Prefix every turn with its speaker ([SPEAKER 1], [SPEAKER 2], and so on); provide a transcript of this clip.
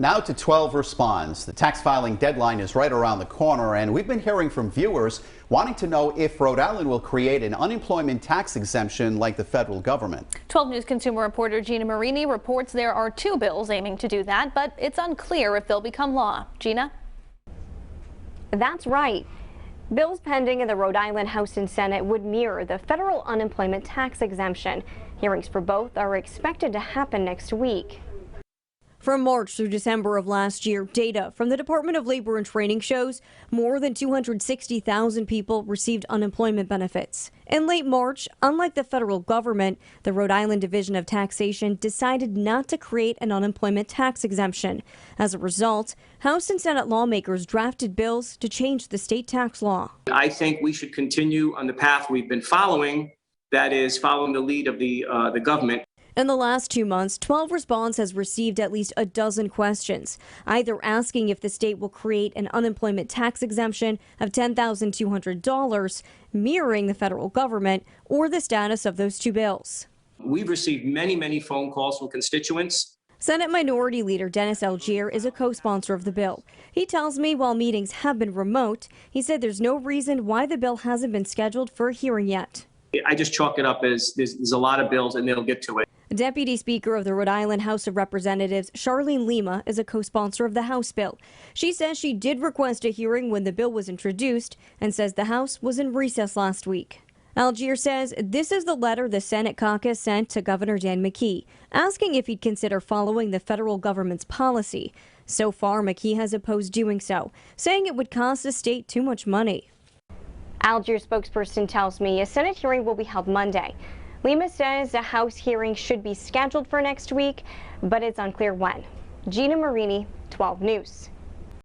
[SPEAKER 1] Now to 12 responds. The tax filing deadline is right around the corner, and we've been hearing from viewers wanting to know if Rhode Island will create an unemployment tax exemption like the federal government.
[SPEAKER 2] 12 News consumer reporter Gina Marini reports there are two bills aiming to do that, but it's unclear if they'll become law. Gina?
[SPEAKER 3] That's right. Bills pending in the Rhode Island House and Senate would mirror the federal unemployment tax exemption. Hearings for both are expected to happen next week.
[SPEAKER 4] From March through December of last year, data from the Department of Labor and Training shows more than 260,000 people received unemployment benefits. In late March, unlike the federal government, the Rhode Island Division of Taxation decided not to create an unemployment tax exemption. As a result, House and Senate lawmakers drafted bills to change the state tax law.
[SPEAKER 5] I think we should continue on the path we've been following, that is, following the lead of the government.
[SPEAKER 4] In the last 2 months, 12 Response has received at least a dozen questions, either asking if the state will create an unemployment tax exemption of $10,200, mirroring the federal government, or the status of those two bills.
[SPEAKER 5] We've received many phone calls from constituents.
[SPEAKER 4] Senate Minority Leader Dennis Algier is a co-sponsor of the bill. He tells me while meetings have been remote, he said there's no reason why the bill hasn't been scheduled for a hearing yet.
[SPEAKER 5] I just chalk it up as there's a lot of bills and they'll get to it.
[SPEAKER 4] Deputy Speaker of the Rhode Island House of Representatives, Charlene Lima, is a co-sponsor of the House bill. She says she did request a hearing when the bill was introduced and says the House was in recess last week. Algier says this is the letter the Senate caucus sent to Governor Dan McKee, asking if he'd consider following the federal government's policy. So far, McKee has opposed doing so, saying it would cost the state too much money.
[SPEAKER 3] Algier spokesperson tells me a Senate hearing will be held Monday. Lima says a House hearing should be scheduled for next week, but it's unclear when. Gina Marini, 12 News.